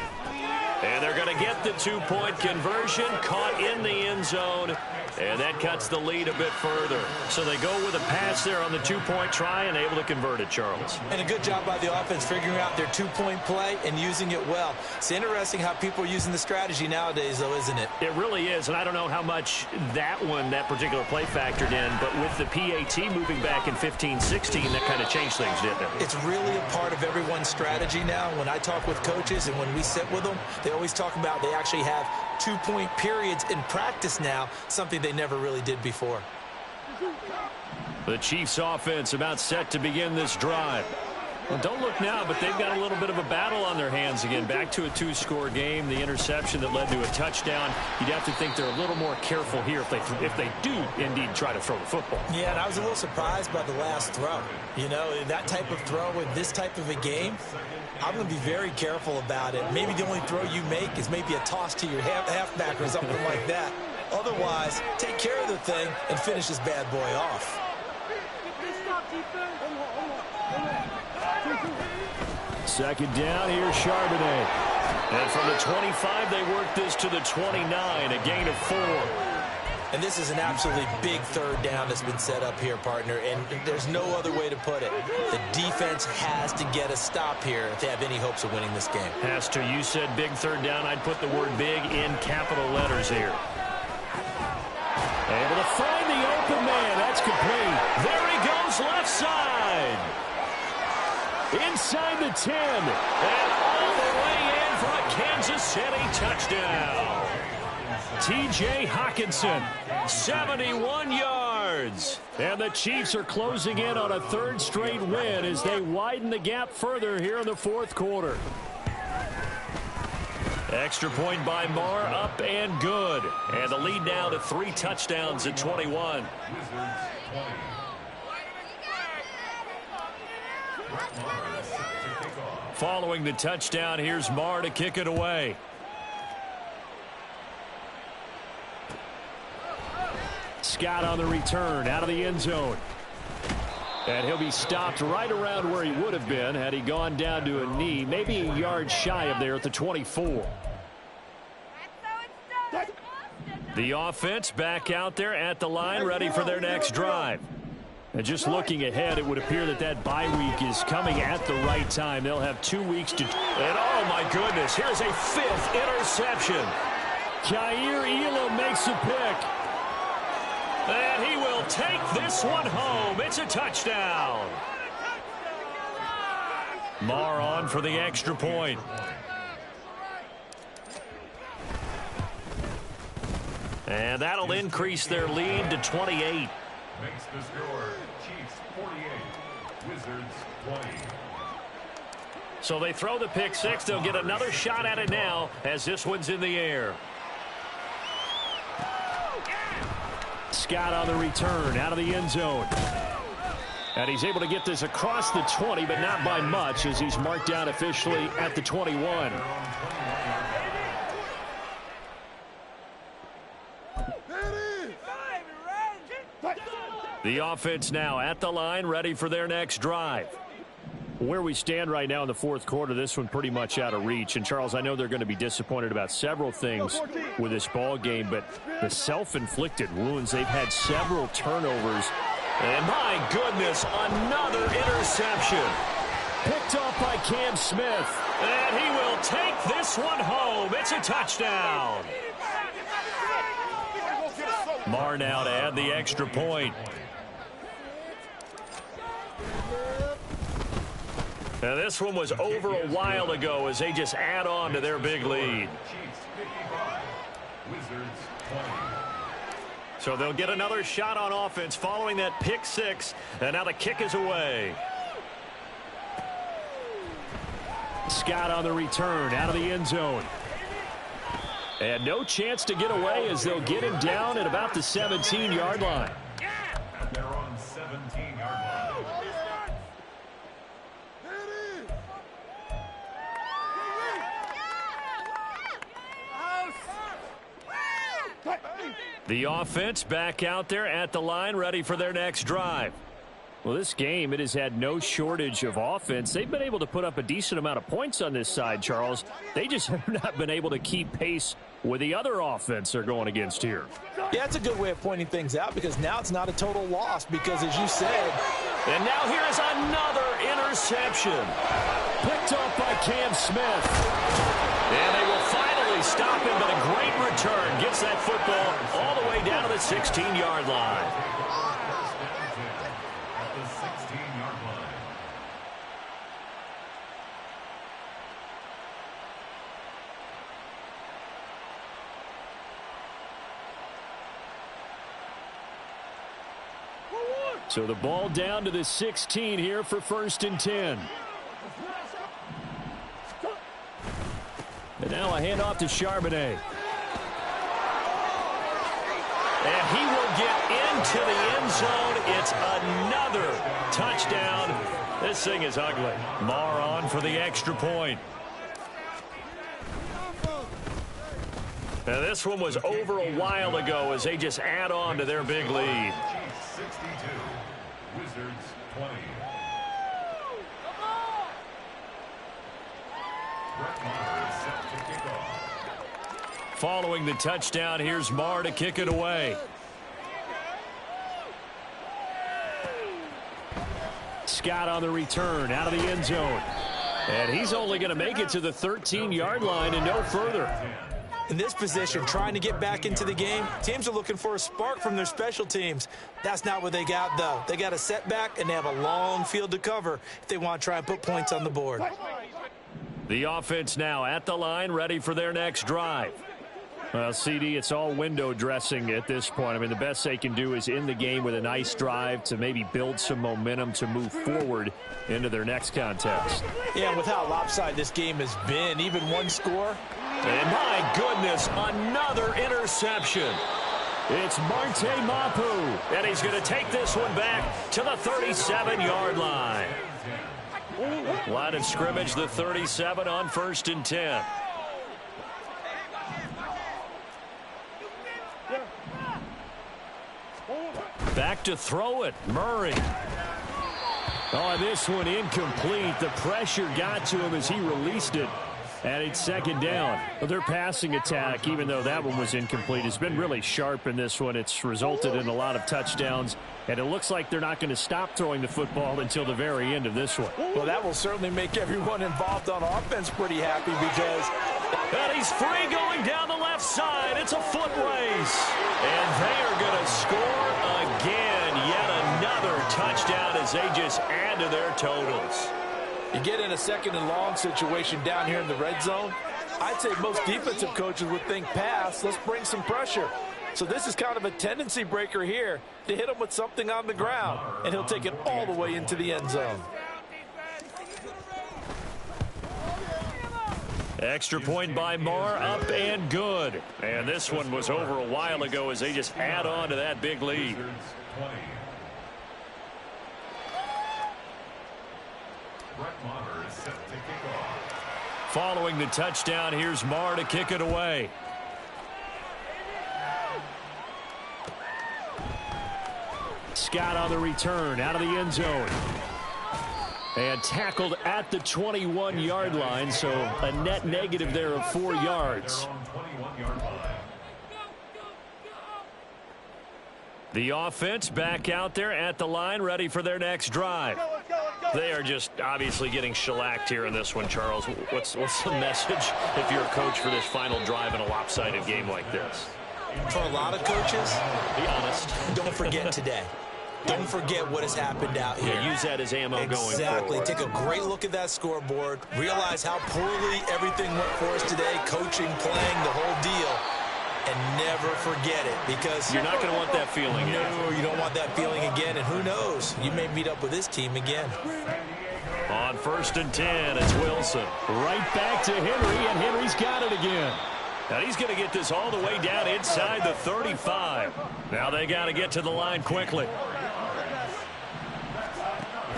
[SPEAKER 2] And they're going to get the 2-point conversion, caught in the end zone, and that cuts the lead a bit further. So they go with a pass there on the 2-point try and able to convert it, Charles.
[SPEAKER 4] And a good job by the offense figuring out their 2-point play and using it well. It's interesting how people are using the strategy nowadays, though, isn't it?
[SPEAKER 2] It really is, and I don't know how much that particular play factored in, but with the PAT moving back in 15-16, that kind of changed things, didn't it?
[SPEAKER 4] It's really a part of everyone's strategy now. When I talk with coaches and when we sit with them, they always talk about they actually have 2-point periods in practice now, something they never really did before.
[SPEAKER 2] The Chiefs offense about set to begin this drive. Well, don't look now, but they've got a little bit of a battle on their hands again. Back to a 2-score game. The interception that led to a touchdown. You'd have to think they're a little more careful here if they do indeed try to throw the football.
[SPEAKER 4] Yeah, and I was a little surprised by the last throw. You know, that type of throw with this type of a game, I'm going to be very careful about it. Maybe the only throw you make is maybe a toss to your halfback or something like that. Otherwise, take care of the thing and finish this bad boy off.
[SPEAKER 2] Second down, here's Charbonnet. And from the 25, they work this to the 29, a gain of 4.
[SPEAKER 4] And this is an absolutely big 3rd down that's been set up here, partner, and there's no other way to put it. The defense has to get a stop here if they have any hopes of winning this game.
[SPEAKER 2] Has to. You said big 3rd down. I'd put the word big in capital letters here. Able to find the open man. That's complete. There he goes, left side. Inside the 10. And all the way in for a Kansas City touchdown. T.J. Hockenson, 71 yards. And the Chiefs are closing in on a 3rd straight win as they widen the gap further here in the 4th quarter. Extra point by Marr, up and good. And the lead now to 3 touchdowns at 21. Following the touchdown, here's Marr to kick it away. Scott on the return, out of the end zone. And he'll be stopped right around where he would have been had he gone down to a knee, maybe a yard shy of there at the 24. The offense back out there at the line, ready for their next drive. And just looking ahead, it would appear that bye week is coming at the right time. They'll have 2 weeks to... And oh my goodness, here's a 5th interception. Kaiir Elam makes a pick. And he will take this one home. It's a touchdown. Marr on for the extra point. And that'll increase their lead to 28.
[SPEAKER 5] Makes the score Chiefs 48, Wizards 20.
[SPEAKER 2] So they throw the pick 6. They'll get another shot at it now as this one's in the air. Scott on the return, out of the end zone. And he's able to get this across the 20, but not by much as he's marked down officially at the 21. The offense now at the line, ready for their next drive. Where we stand right now in the 4th quarter, this one pretty much out of reach. And, Charles, I know they're going to be disappointed about several things with this ball game, but the self-inflicted wounds, they've had several turnovers. And, my goodness, another interception. Picked off by Cam Smith. And he will take this one home. It's a touchdown. Marr now to add the extra point. Now this one was over a while ago as they just add on to their big lead. So they'll get another shot on offense following that pick six, and now the kick is away. Scott on the return out of the end zone. And no chance to get away as they'll get him down at about the 17-yard line.
[SPEAKER 5] They're on 17-yard line.
[SPEAKER 2] The offense back out there at the line, ready for their next drive. Well, this game, it has had no shortage of offense. They've been able to put up a decent amount of points on this side, Charles. They just have not been able to keep pace with the other offense they're going against here.
[SPEAKER 3] Yeah, it's a good way of pointing things out because now it's not a total loss because, as you said.
[SPEAKER 2] And now here's another interception. Picked off by Cam Smith. And they will finally stop him, but a great return gets that football all the way down to the 16-yard line.
[SPEAKER 5] At the 16-yard line.
[SPEAKER 2] So the ball down to the 16 here for 1st and 10. And now a handoff to Charbonnet. And he will get into the end zone. It's another touchdown. This thing is ugly. Marr on for the extra point. Now this one was over a while ago as they just add on to their big lead.
[SPEAKER 5] 62. Wizards 20. Brett Maher is set to kick off.
[SPEAKER 2] Following the touchdown, here's Marr to kick it away. Scott on the return out of the end zone. And he's only going to make it to the 13-yard line and no further.
[SPEAKER 3] In this position, trying to get back into the game, teams are looking for a spark from their special teams. That's not what they got, though. They got a setback, and they have a long field to cover if they want to try and put points on the board.
[SPEAKER 2] The offense now at the line, ready for their next drive. Well, CD, it's all window dressing at this point. I mean, the best they can do is in the game with a nice drive to maybe build some momentum to move forward into their next contest.
[SPEAKER 3] Yeah, with how lopsided this game has been, even one score.
[SPEAKER 2] And my goodness, another interception. It's Marte Mapu, and he's going to take this one back to the 37-yard line. Line of scrimmage, the 37 on 1st and 10. Back to throw it, Murray. Oh, this one incomplete. The pressure got to him as he released it. And it's 2nd down. Well, their passing attack, even though that one was incomplete, has been really sharp in this one. It's resulted in a lot of touchdowns, and it looks like they're not going to stop throwing the football until the very end of this one.
[SPEAKER 3] Well, that will certainly make everyone involved on offense pretty happy because...
[SPEAKER 2] And he's free going down the left side. It's a foot race. And they are going to score again. Yet another touchdown as they just add to their totals.
[SPEAKER 3] You get in a 2nd and long situation down here in the red zone, I'd say most defensive coaches would think pass, let's bring some pressure. So this is kind of a tendency breaker here to hit him with something on the ground, and he'll take it all the way into the end zone.
[SPEAKER 2] Extra point by Marr, up and good. And this one was over a while ago as they just add on to that big lead.
[SPEAKER 5] Brett Maher is set to kick off.
[SPEAKER 2] Following the touchdown, here's Marr to kick it away. Scott on the return out of the end zone. And tackled at the 21-yard line, so a net negative there of 4 yards. The offense back out there at the line, ready for their next drive. They are just obviously getting shellacked here in this one, Charles. What's the message if you're a coach for this final drive in a lopsided game like this?
[SPEAKER 4] For a lot of coaches,
[SPEAKER 2] be honest,
[SPEAKER 4] don't forget today. Don't forget what has happened out here.
[SPEAKER 2] Yeah, use that as ammo going forward.
[SPEAKER 4] Exactly. Take a great look at that scoreboard. Realize how poorly everything went for us today, coaching, playing, the whole deal. And never forget it, because
[SPEAKER 2] you're not going to want that feeling again.
[SPEAKER 4] No, you don't want that feeling again. And who knows? You may meet up with this team again.
[SPEAKER 2] On 1st and 10, it's Wilson. Right back to Henry, and Henry's got it again. And he's going to get this all the way down inside the 35. Now they got to get to the line quickly.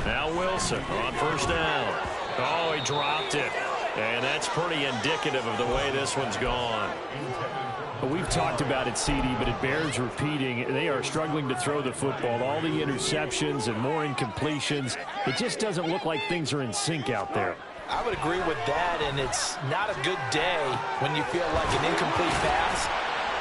[SPEAKER 2] Now Wilson on 1st down. Oh, he dropped it. And that's pretty indicative of the way this one's gone.
[SPEAKER 7] We've talked about it, CD, but it bears repeating. They are struggling to throw the football. All the interceptions and more incompletions. It just doesn't look like things are in sync out there.
[SPEAKER 3] I would agree with that, and it's not a good day when you feel like an incomplete pass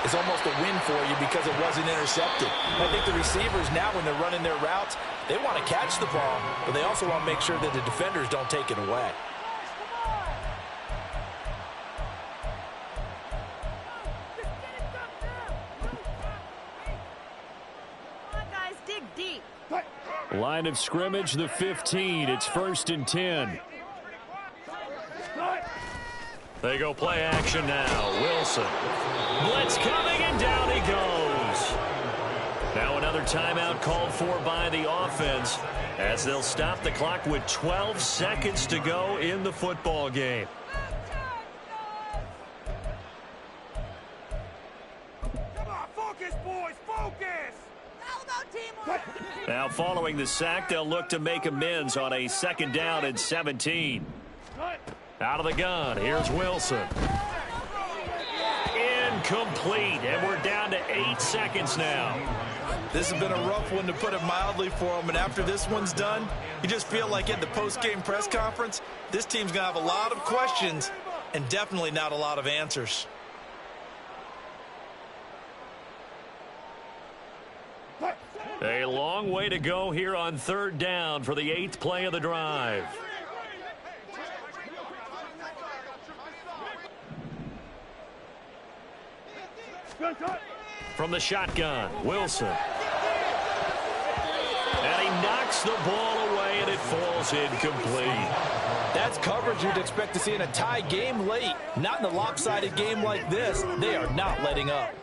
[SPEAKER 3] is almost a win for you because it wasn't intercepted. I think the receivers now, when they're running their routes, they want to catch the ball, but they also want to make sure that the defenders don't take it away.
[SPEAKER 7] Line of scrimmage, the 15. It's 1st and 10.
[SPEAKER 2] They go play action now. Wilson. Blitz coming, and down he goes. Now another timeout called for by the offense as they'll stop the clock with 12 seconds to go in the football game.
[SPEAKER 6] Come on, focus, boys, focus!
[SPEAKER 2] Now following the sack, they'll look to make amends on a 2nd down and 17. Out of the gun, here's Wilson. Incomplete, and we're down to 8 seconds now.
[SPEAKER 3] This has been a rough one, to put it mildly, for them, and after this one's done, you just feel like at the post-game press conference, this team's going to have a lot of questions and definitely not a lot of answers.
[SPEAKER 2] A long way to go here on 3rd down for the 8th play of the drive. From the shotgun, Wilson. And he knocks the ball away, and it falls incomplete.
[SPEAKER 3] That's coverage you'd expect to see in a tie game late. Not in a lopsided game like this. They are not letting up.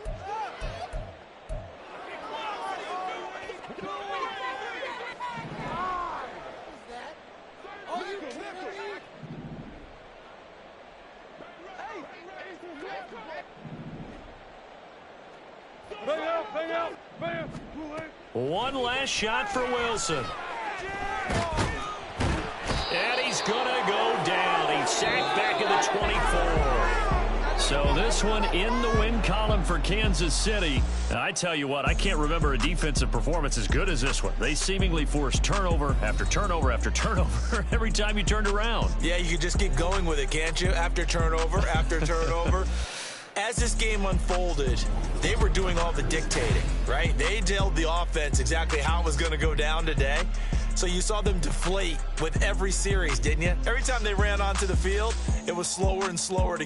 [SPEAKER 2] One last shot for Wilson. And he's going to go down. He's sacked back at the 24. So this one in the win column for Kansas City. And I tell you what, I can't remember a defensive performance as good as this one. They seemingly forced turnover after turnover after turnover every time you turned around.
[SPEAKER 4] Yeah, you could just keep going with it, can't you? After turnover, after turnover. As this game unfolded, they were doing all the dictating, right? They told the offense exactly how it was going to go down today. So you saw them deflate with every series, didn't you? Every time they ran onto the field, it was slower and slower to get